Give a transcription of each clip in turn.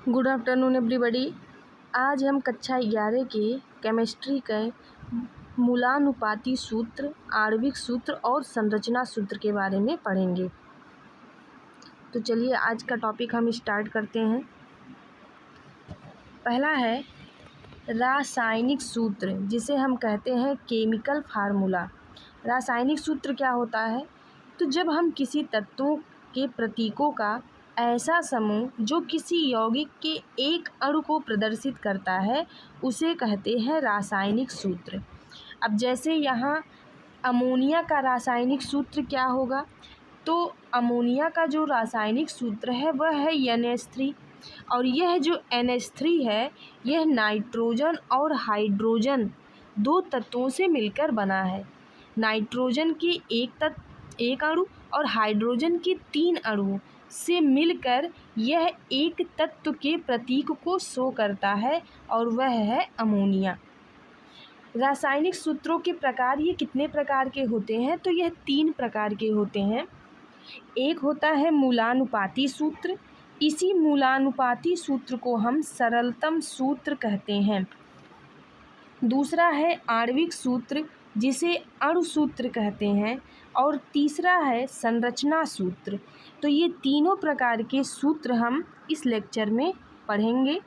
Good afternoon everybody. आज हम कक्षा 11 के केमिस्ट्री के मूलानुपाती सूत्र, आणविक सूत्र और संरचना सूत्र के बारे में पढ़ेंगे। तो चलिए आज का टॉपिक हम स्टार्ट करते हैं। पहला है रासायनिक सूत्र, जिसे हम कहते हैं केमिकल फार्मूला। रासायनिक सूत्र क्या होता है? तो जब हम किसी तत्वों के प्रतीकों का ऐसा समूह जो किसी यौगिक के एक अणु को प्रदर्शित करता है, उसे कहते हैं रासायनिक सूत्र। अब जैसे यहाँ अमोनिया का रासायनिक सूत्र क्या होगा? तो अमोनिया का जो रासायनिक सूत्र है वह है NH3, और यह जो NH3 है यह नाइट्रोजन और हाइड्रोजन दो तत्वों से मिलकर बना है। नाइट्रोजन की एक अणु और हाइड्रोजन की 3 अणुओं से मिलकर यह एक तत्व के प्रतीक को शो करता है, और वह है अमोनिया। रासायनिक सूत्रों के प्रकार ये कितने प्रकार के होते हैं? तो यह 3 प्रकार के होते हैं। एक होता है मूलानुपाती सूत्र। इसी मूलानुपाती सूत्र को हम सरलतम सूत्र कहते हैं। दूसरा है आणविक सूत्र, जिसे अणु सूत्र कहते हैं, और तीसरा है संरचना सूत्र। तो ये तीनों प्रकार के सूत्र हम इस लेक्चर में पढ़ेंगे।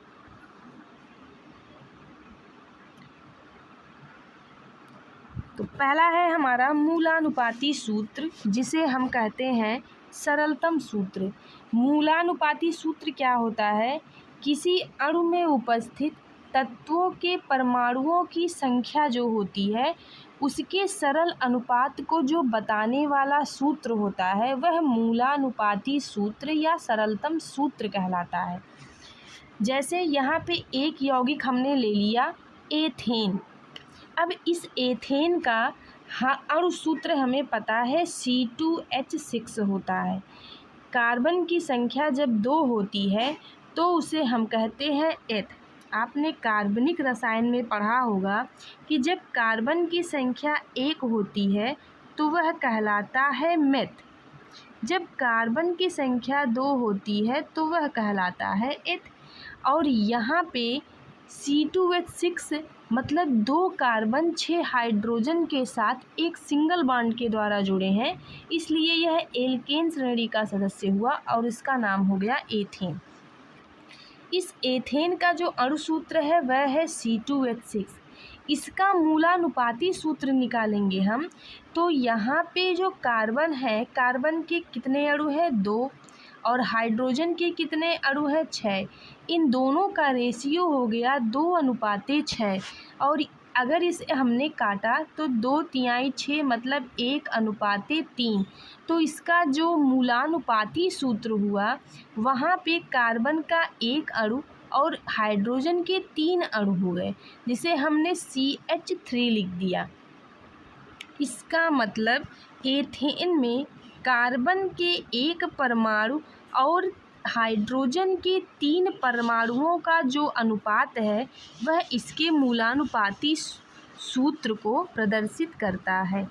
तो पहला है हमारा मूलानुपाती सूत्र, जिसे हम कहते हैं सरलतम सूत्र। मूलानुपाती सूत्र क्या होता है? किसी अणु में उपस्थित तत्वों के परमाणुओं की संख्या जो होती है उसके सरल अनुपात को जो बताने वाला सूत्र होता है वह मूलानुपाती सूत्र या सरलतम सूत्र कहलाता है। जैसे यहाँ पे एक यौगिक हमने ले लिया एथेन। अब इस एथेन का अणु सूत्र हमें पता है C2H6 होता है। कार्बन की संख्या जब 2 होती है तो उसे हम कहते हैं एथ। आपने कार्बनिक रसायन में पढ़ा होगा कि जब कार्बन की संख्या 1 होती है तो वह कहलाता है मेथ। जब कार्बन की संख्या 2 होती है तो वह कहलाता है एथ। और यहाँ पे C2H6 मतलब 2 कार्बन 6 हाइड्रोजन के साथ एक सिंगल बॉन्ड के द्वारा जुड़े हैं, इसलिए यह एल्केन श्रेणी का सदस्य हुआ और इसका नाम हो गया एथेन। इस एथेन का जो अणु सूत्र है वह है C2H6। इसका मूलानुपाती सूत्र निकालेंगे हम। तो यहाँ पे जो कार्बन है, कार्बन के कितने अणु हैं? 2, और हाइड्रोजन के कितने अणु हैं? 6। इन दोनों का रेशियो हो गया 2:6। और अगर इसे हमने काटा तो 2 तिहाई 6 मतलब 1:3। तो इसका जो मूलानुपाती सूत्र हुआ वहाँ पे कार्बन का 1 अणु और हाइड्रोजन के 3 अणु हो गए, जिसे हमने CH3 लिख दिया। इसका मतलब एथेन में कार्बन के 1 परमाणु और हाइड्रोजन के 3 परमाणुओं का जो अनुपात है वह इसके मूलानुपाती सूत्र को प्रदर्शित करता है।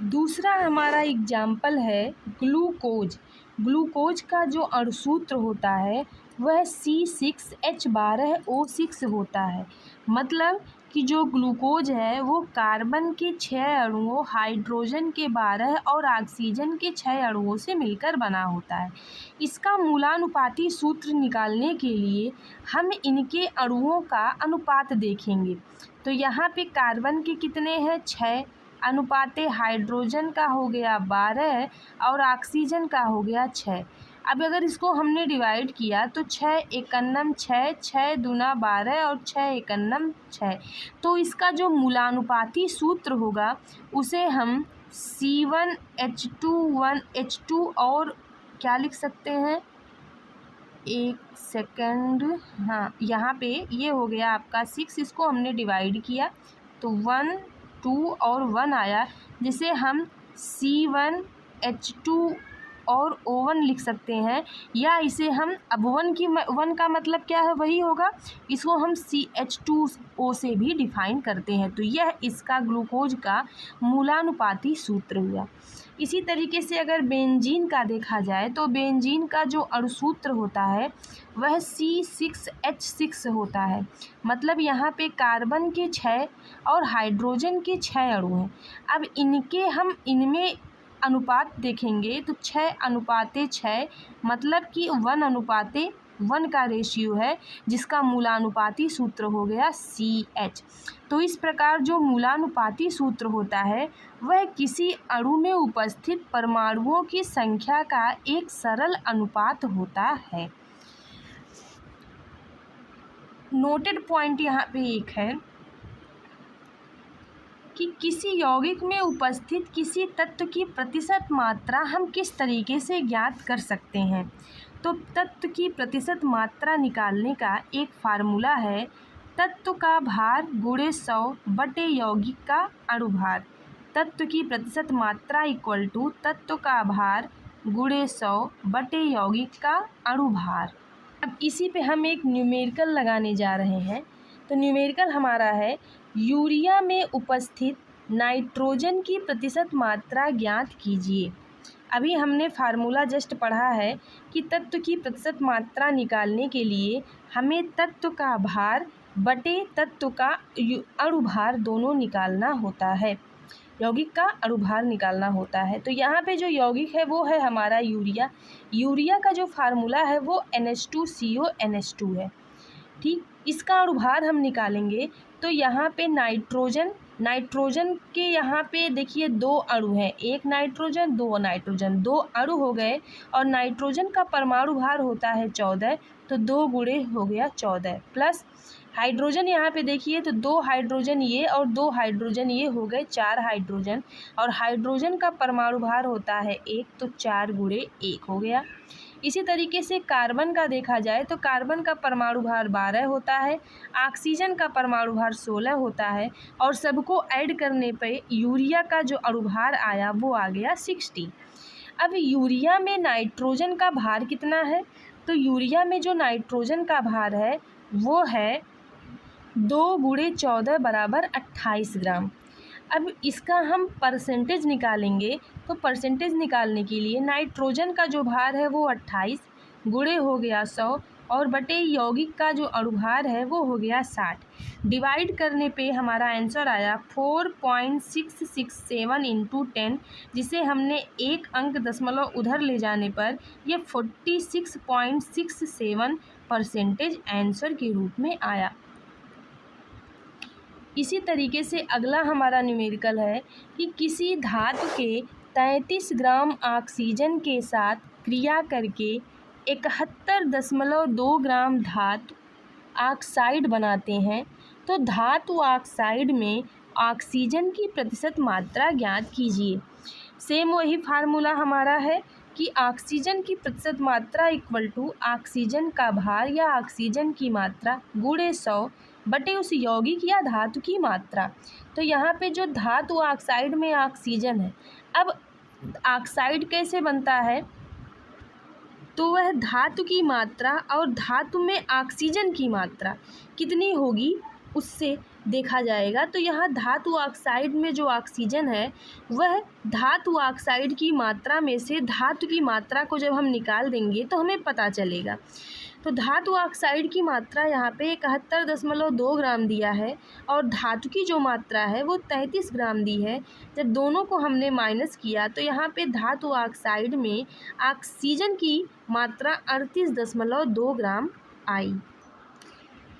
दूसरा हमारा एग्जाम्पल है ग्लूकोज। ग्लूकोज का जो अणुसूत्र होता है वह C6H12O6 होता है। मतलब कि जो ग्लूकोज है वो कार्बन के 6 अणुओं, हाइड्रोजन के 12 और ऑक्सीजन के 6 अणुओं से मिलकर बना होता है। इसका मूलानुपाती सूत्र निकालने के लिए हम इनके अणुओं का अनुपात देखेंगे। तो यहाँ पे कार्बन के कितने हैं? 6, अनुपाते हाइड्रोजन का हो गया 12 और ऑक्सीजन का हो गया 6। अब अगर इसको हमने डिवाइड किया तो 6 एकन्नम 6, 6 दूना 12 और 6 एकन्नम 6। तो इसका जो मूलानुपाती सूत्र होगा उसे हम C1H2 और क्या लिख सकते हैं? एक सेकंड, हाँ, यहाँ पे ये हो गया आपका 6। इसको हमने डिवाइड किया तो 1, 2 और 1 आया, जिसे हम C1H2 और O1 लिख सकते हैं, या इसे हम अब वन का मतलब क्या है वही होगा, इसको हम CH2O से भी डिफाइन करते हैं। तो यह इसका ग्लूकोज का मूलानुपाती सूत्र हुआ। इसी तरीके से अगर बेंजीन का देखा जाए तो बेंजीन का जो अणुसूत्र होता है वह C6H6 होता है। मतलब यहाँ पे कार्बन के 6 और हाइड्रोजन के 6 अणु हैं। अब इनमें अनुपात देखेंगे तो 6:6, मतलब कि 1:1 का रेशियो है, जिसका मूलानुपाती सूत्र हो गया CH। तो इस प्रकार जो मूलानुपाती सूत्र होता है वह किसी अणु में उपस्थित परमाणुओं की संख्या का एक सरल अनुपात होता है। नोटेड पॉइंट यहाँ पे एक है कि किसी यौगिक में उपस्थित किसी तत्व की प्रतिशत मात्रा हम किस तरीके से ज्ञात कर सकते हैं। तो तत्व की प्रतिशत मात्रा निकालने का एक फार्मूला है तत्व का भार गुणे 100 बटे यौगिक का अणुभार। तत्व की प्रतिशत मात्रा इक्वल टू तत्व का भार गुणे 100 बटे यौगिक का अणुभार। अब इसी पे हम एक न्यूमेरिकल लगाने जा रहे हैं। तो न्यूमेरिकल हमारा है यूरिया में उपस्थित नाइट्रोजन की प्रतिशत मात्रा ज्ञात कीजिए। अभी हमने फार्मूला जस्ट पढ़ा है कि तत्व की प्रतिशत मात्रा निकालने के लिए हमें तत्व का भार बटे तत्व का अणुभार दोनों निकालना होता है, यौगिक का अणुभार निकालना होता है। तो यहाँ पे जो यौगिक है वो है हमारा यूरिया। यूरिया का जो फार्मूला है वो NH2CO NH2 है। ठीक, इसका अणुभार हम निकालेंगे तो यहाँ पे नाइट्रोजन के यहाँ पे देखिए 2 अणु हैं, एक नाइट्रोजन 2 नाइट्रोजन, 2 अणु हो गए और नाइट्रोजन का परमाणु भार होता है 14, तो 2 गुणे हो गया 14 प्लस हाइड्रोजन यहाँ पे देखिए तो 2 हाइड्रोजन ये और 2 हाइड्रोजन ये हो गए 4 हाइड्रोजन, और हाइड्रोजन का परमाणु भार होता है 1, तो 4 गुणे 1 हो गया। इसी तरीके से कार्बन का देखा जाए तो कार्बन का परमाणु भार 12 होता है, ऑक्सीजन का परमाणु भार 16 होता है, और सबको ऐड करने पे यूरिया का जो अणुभार आया वो आ गया 60। अब यूरिया में नाइट्रोजन का भार कितना है, तो यूरिया में जो नाइट्रोजन का भार है वो है 2 गुणे 14 बराबर 28 ग्राम। अब इसका हम परसेंटेज निकालेंगे तो परसेंटेज निकालने के लिए नाइट्रोजन का जो भार है वो 28 गुणे हो गया 100 और बटे यौगिक का जो अणुभार है वो हो गया 60। डिवाइड करने पे हमारा आंसर आया 4.667 इंटू 10, जिसे हमने एक अंक दशमलव उधर ले जाने पर ये 46.67% आंसर के रूप में आया। इसी तरीके से अगला हमारा न्यूमेरिकल है कि किसी धातु के 33 ग्राम ऑक्सीजन के साथ क्रिया करके 71.2 ग्राम धातु ऑक्साइड बनाते हैं। तो धातु ऑक्साइड में ऑक्सीजन की प्रतिशत मात्रा ज्ञात कीजिए। सेम वही फार्मूला हमारा है कि ऑक्सीजन की प्रतिशत मात्रा इक्वल टू ऑक्सीजन का भार या ऑक्सीजन की मात्रा गुणे 100 बटे उस यौगिक या धातु की मात्रा। तो यहाँ पे जो धातु ऑक्साइड में ऑक्सीजन है, अब ऑक्साइड कैसे बनता है, तो वह धातु की मात्रा और धातु में ऑक्सीजन की मात्रा कितनी होगी उससे देखा जाएगा। तो यहाँ धातु ऑक्साइड में जो ऑक्सीजन है वह धातु ऑक्साइड की मात्रा में से धातु की मात्रा को जब हम निकाल देंगे तो हमें पता चलेगा। तो धातु ऑक्साइड की मात्रा यहाँ पे 71.2 ग्राम दिया है और धातु की जो मात्रा है वो 33 ग्राम दी है। जब दोनों को हमने माइनस किया तो यहाँ पे धातु ऑक्साइड में ऑक्सीजन की मात्रा 38.2 ग्राम आई।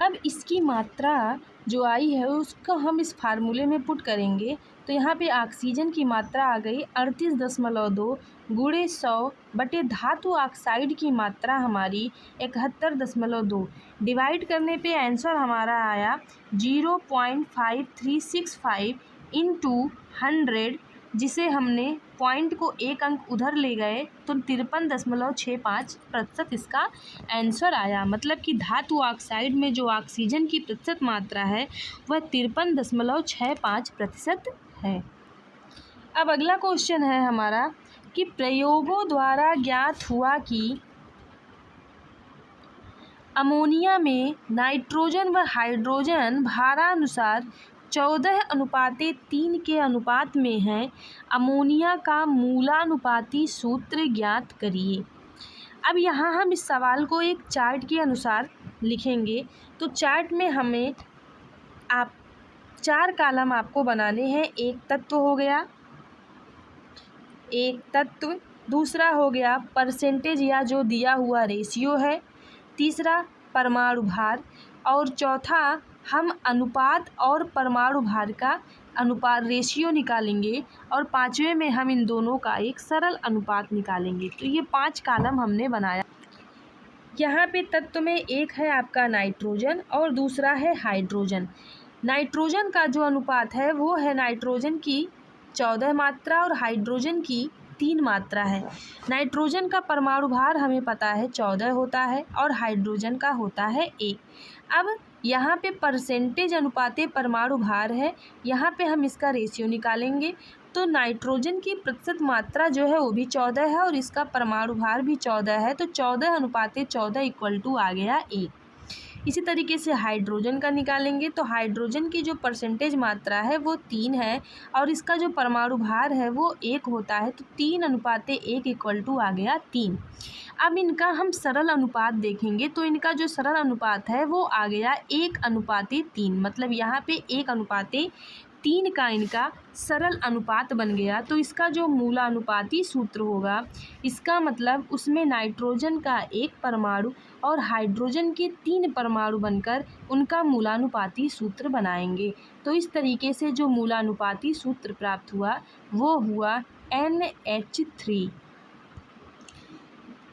अब इसकी मात्रा जो आई है उसको हम इस फार्मूले में पुट करेंगे तो यहाँ पे ऑक्सीजन की मात्रा आ गई 38.2 गुणे 100 बटे धातु ऑक्साइड की मात्रा हमारी 71.2। डिवाइड करने पे आंसर हमारा आया 0.5365 इंटू 100, जिसे हमने पॉइंट को एक अंक उधर ले गए तो 53.65% इसका आंसर आया। मतलब कि धातु ऑक्साइड में जो ऑक्सीजन की प्रतिशत मात्रा है वह 53.65% है। अब अगला क्वेश्चन है हमारा कि प्रयोगों द्वारा ज्ञात हुआ कि अमोनिया में नाइट्रोजन व हाइड्रोजन भारानुसार 14:3 के अनुपात में है। अमोनिया का मूलानुपाती सूत्र ज्ञात करिए। अब यहाँ हम इस सवाल को एक चार्ट के अनुसार लिखेंगे। तो चार्ट में हमें 4 कॉलम आपको बनाने हैं। एक तत्व हो गया, एक तत्व, दूसरा हो गया परसेंटेज या जो दिया हुआ रेशियो है, तीसरा परमाणु भार, और चौथा हम अनुपात और परमाणु भार का अनुपात रेशियो निकालेंगे, और पांचवें में हम इन दोनों का एक सरल अनुपात निकालेंगे। तो ये 5 कॉलम हमने बनाया। यहाँ पे तत्व में एक है आपका नाइट्रोजन और दूसरा है हाइड्रोजन। नाइट्रोजन का जो अनुपात है वो है नाइट्रोजन की 14 मात्रा और हाइड्रोजन की 3 मात्रा है। नाइट्रोजन का परमाणु भार हमें पता है 14 होता है और हाइड्रोजन का होता है 1। अब यहाँ पे परसेंटेज अनुपाते परमाणु भार है, यहाँ पे हम इसका रेशियो निकालेंगे। तो नाइट्रोजन की प्रतिशत मात्रा जो है वो भी 14 है और इसका परमाणु भार भी 14 है। तो 14:14 इक्वल टू आ गया 1। इसी तरीके से हाइड्रोजन का निकालेंगे। तो हाइड्रोजन की जो परसेंटेज मात्रा है वो 3 है और इसका जो परमाणु भार है वो 1 होता है। तो 3:1 इक्वल टू आ गया 3। अब इनका हम सरल अनुपात देखेंगे। तो इनका जो सरल अनुपात है वो आ गया 1:3। मतलब यहाँ पे 1:3 का इनका सरल अनुपात बन गया। तो इसका जो मूलानुपाती सूत्र होगा, इसका मतलब उसमें नाइट्रोजन का 1 परमाणु और हाइड्रोजन के 3 परमाणु बनकर उनका मूलानुपाती सूत्र बनाएंगे। तो इस तरीके से जो मूलानुपाती सूत्र प्राप्त हुआ वो हुआ NH3।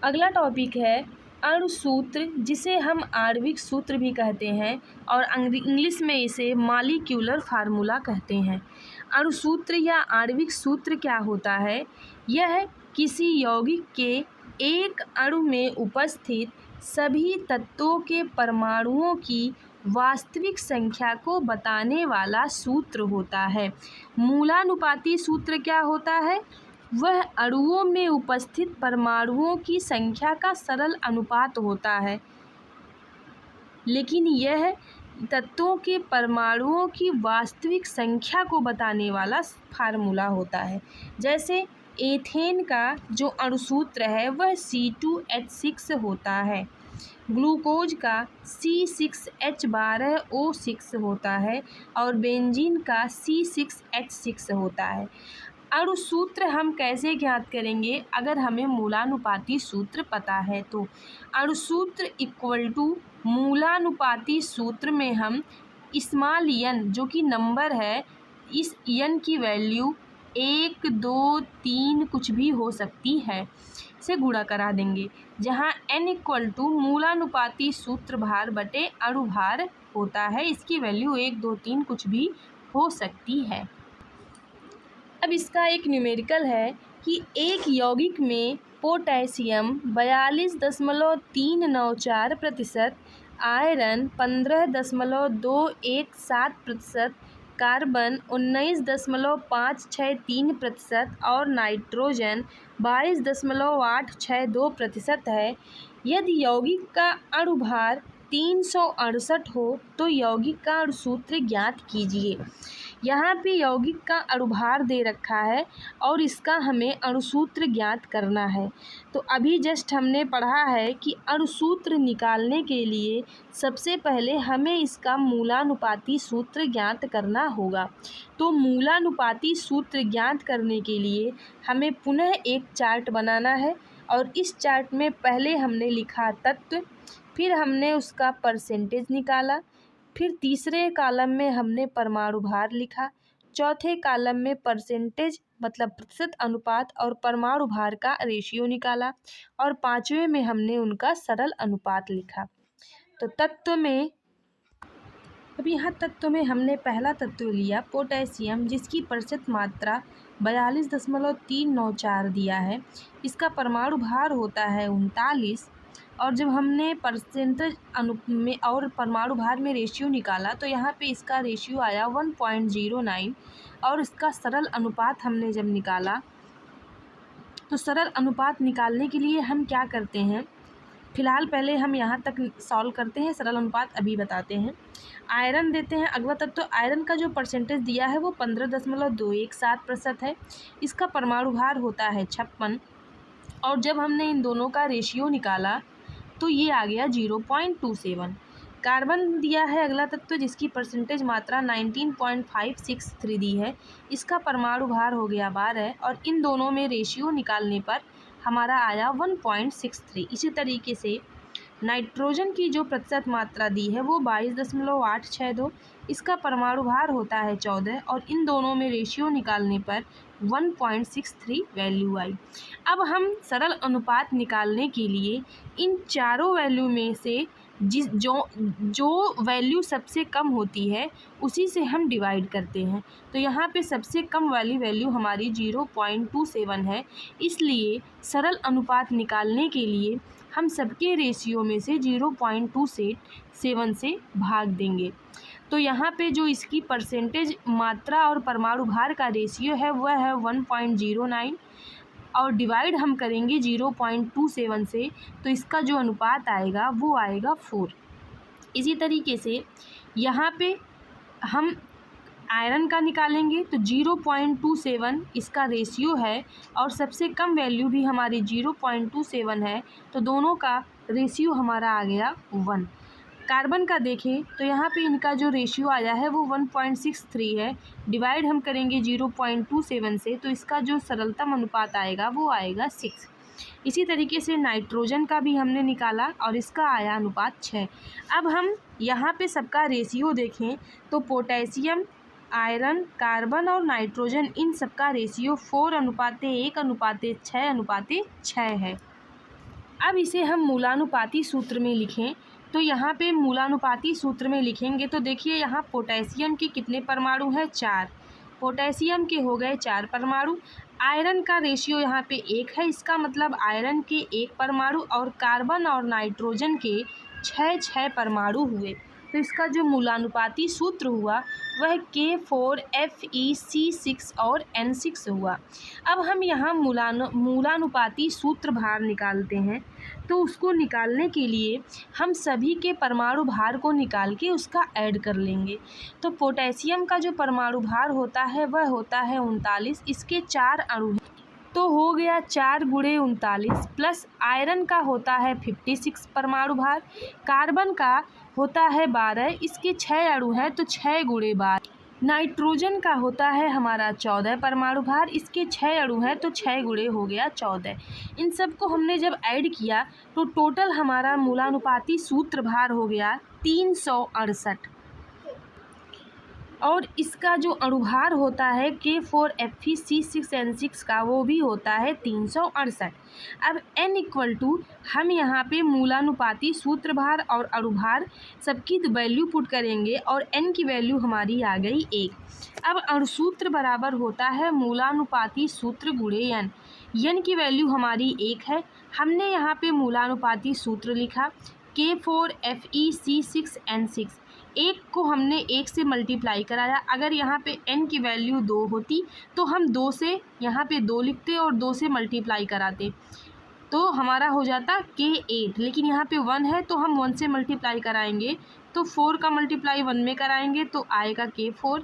अगला टॉपिक है अणुसूत्र, जिसे हम आणविक सूत्र भी कहते हैं और इंग्लिश में इसे मॉलिक्यूलर फार्मूला कहते हैं। अणुसूत्र या आणविक सूत्र क्या होता है? यह किसी यौगिक के एक अणु में उपस्थित सभी तत्वों के परमाणुओं की वास्तविक संख्या को बताने वाला सूत्र होता है। मूलानुपाती सूत्र क्या होता है? वह अणुओं में उपस्थित परमाणुओं की संख्या का सरल अनुपात होता है, लेकिन यह तत्वों के परमाणुओं की वास्तविक संख्या को बताने वाला फार्मूला होता है। जैसे एथेन का जो अणुसूत्र है वह C2H6 होता है, ग्लूकोज का C6H12O6 होता है और बेंजीन का C6H6 होता है। अणुसूत्र हम कैसे ज्ञात करेंगे? अगर हमें मूलानुपाती सूत्र पता है तो अणुसूत्र इक्वल टू मूलानुपाती सूत्र में हम स्मॉल n जो कि नंबर है, इस n की वैल्यू 1, 2, 3 कुछ भी हो सकती है से गुणा करा देंगे, जहां n इक्वल टू मूलानुपाती सूत्र भार बटे अणु भार होता है। इसकी वैल्यू 1, 2, 3 कुछ भी हो सकती है। अब इसका एक न्यूमेरिकल है कि एक यौगिक में पोटेशियम 42.394%, आयरन 15.217%, कार्बन 19.563% और नाइट्रोजन 22.862% है। यदि यौगिक का अणुभार 368 हो तो यौगिक का अणुसूत्र ज्ञात कीजिए। यहाँ पे यौगिक का अणुभार दे रखा है और इसका हमें अणुसूत्र ज्ञात करना है। तो अभी जस्ट हमने पढ़ा है कि अणुसूत्र निकालने के लिए सबसे पहले हमें इसका मूलानुपाती सूत्र ज्ञात करना होगा। तो मूलानुपाती सूत्र ज्ञात करने के लिए हमें पुनः एक चार्ट बनाना है और इस चार्ट में पहले हमने लिखा तत्व, फिर हमने उसका परसेंटेज निकाला, फिर तीसरे कॉलम में हमने परमाणु भार लिखा, चौथे कॉलम में परसेंटेज मतलब प्रतिशत अनुपात और परमाणु भार का रेशियो निकाला और पांचवें में हमने उनका सरल अनुपात लिखा। तो तत्व में अब यहाँ तत्व में हमने पहला तत्व लिया पोटेशियम, जिसकी प्रतिशत मात्रा 42.394 दिया है। इसका परमाणु भार होता है 39 और जब हमने परसेंटेज में और परमाणु भार में रेशियो निकाला तो यहाँ पे इसका रेशियो आया 1.09 और इसका सरल अनुपात हमने जब निकाला तो सरल अनुपात निकालने के लिए हम क्या करते हैं, फिलहाल पहले हम यहाँ तक सॉल्व करते हैं, सरल अनुपात अभी बताते हैं। आयरन देते हैं, अगला तत्व तो आयरन का जो परसेंटेज दिया है वो 15.217% है। इसका परमाणु भार होता है 56, और जब हमने इन दोनों का रेशियो निकाला तो ये आ गया 0.27। कार्बन दिया है अगला तत्व जिसकी परसेंटेज मात्रा 19.563 दी है। इसका परमाणु भार हो गया 12, और इन दोनों में रेशियो निकालने पर हमारा आया 1.63। इसी तरीके से नाइट्रोजन की जो प्रतिशत मात्रा दी है वो 22.862, इसका परमाणु भार होता है 14, और इन दोनों में रेशियो निकालने पर 1.63 वैल्यू आई। अब हम सरल अनुपात निकालने के लिए इन चारों वैल्यू में से जो वैल्यू सबसे कम होती है उसी से हम डिवाइड करते हैं। तो यहाँ पे सबसे कम वाली वैल्यू हमारी 0.27 है, इसलिए सरल अनुपात निकालने के लिए हम सबके रेशियो में से 0.27 से भाग देंगे। तो यहाँ पे जो इसकी परसेंटेज मात्रा और परमाणु भार का रेशियो है वह है 1.09, और डिवाइड हम करेंगे 0.27 से, तो इसका जो अनुपात आएगा वो आएगा 4। इसी तरीके से यहाँ पे हम आयरन का निकालेंगे तो 0.27 इसका रेशियो है, और सबसे कम वैल्यू भी हमारी 0.27 है, तो दोनों का रेशियो हमारा आ गया 1। कार्बन का देखें तो यहाँ पे इनका जो रेशियो आया है वो 1.63 है, डिवाइड हम करेंगे 0.27 से, तो इसका जो सरलतम अनुपात आएगा वो आएगा 6। इसी तरीके से नाइट्रोजन का भी हमने निकाला और इसका आया अनुपात 6। अब हम यहाँ पे सबका रेशियो देखें तो पोटेशियम, आयरन, कार्बन और नाइट्रोजन इन सबका रेशियो 4:1:6:6 है। अब इसे हम मूलानुपाती सूत्र में लिखें तो यहाँ पे मूलानुपाती सूत्र में लिखेंगे तो देखिए यहाँ पोटेशियम के कितने परमाणु हैं, 4। पोटेशियम के हो गए 4 परमाणु। आयरन का रेशियो यहाँ पे 1 है, इसका मतलब आयरन के 1 परमाणु, और कार्बन और नाइट्रोजन के 6 परमाणु हुए। तो इसका जो मूलानुपाती सूत्र हुआ वह K4FeC6 और N6 हुआ। अब हम यहाँ मूलानुपाती सूत्र भार निकालते हैं, तो उसको निकालने के लिए हम सभी के परमाणु भार को निकाल के उसका ऐड कर लेंगे। तो पोटेशियम का जो परमाणु भार होता है वह होता है 39, इसके 4 अणु हैं, तो हो गया 4 × 39, प्लस आयरन का होता है 56 परमाणु भार, कार्बन का होता है 12, इसके 6 अणु हैं तो 6 × 12। नाइट्रोजन का होता है हमारा 14 परमाणु भार, इसके 6 अणु हैं तो 6 × हो गया 14। इन सब को हमने जब ऐड किया तो टोटल हमारा मूलानुपाती सूत्र भार हो गया 368, और इसका जो अणुभार होता है K4FeC6N6 का वो भी होता है 368। अब N = हम यहाँ पे मूलानुपाती सूत्र भार और अणुभार सबकी वैल्यू पुट करेंगे और N की वैल्यू हमारी आ गई 1। अब अणुसूत्र बराबर होता है मूलानुपाती सूत्र × N। N की वैल्यू हमारी 1 है, हमने यहाँ पे मूलानुपाती सूत्र लिखा K4FeC6N6। 1 को हमने 1 से मल्टीप्लाई कराया, अगर यहाँ पे n की वैल्यू 2 होती तो हम 2 से यहाँ पे 2 लिखते और 2 से मल्टीप्लाई कराते, तो हमारा हो जाता K8। लेकिन यहाँ पे 1 है तो हम 1 से मल्टीप्लाई कराएंगे, तो 4 का मल्टीप्लाई 1 में कराएंगे तो आएगा K4।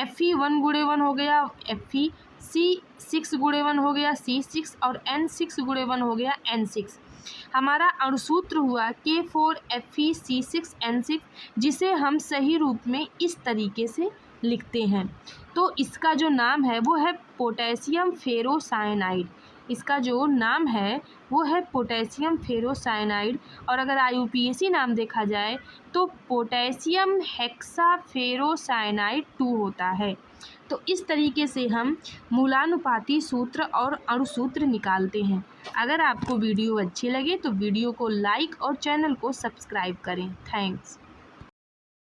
Fe 1 × 1 हो गया Fe, C 6 × 1 हो गया C6, और N 6 × 1 हो गया N6। हमारा अणुसूत्र हुआ K4FeC6N6, जिसे हम सही रूप में इस तरीके से लिखते हैं। तो इसका जो नाम है वो है पोटेशियम फेरोसाइनाइड। इसका जो नाम है वो है पोटेशियम फेरोसाइनाइड, और अगर IUPAC नाम देखा जाए तो पोटेशियम हेक्साफेरोसाइनाइड 2 होता है। तो इस तरीके से हम मूलानुपाती सूत्र और अणुसूत्र निकालते हैं। अगर आपको वीडियो अच्छी लगे तो वीडियो को लाइक और चैनल को सब्सक्राइब करें। थैंक्स।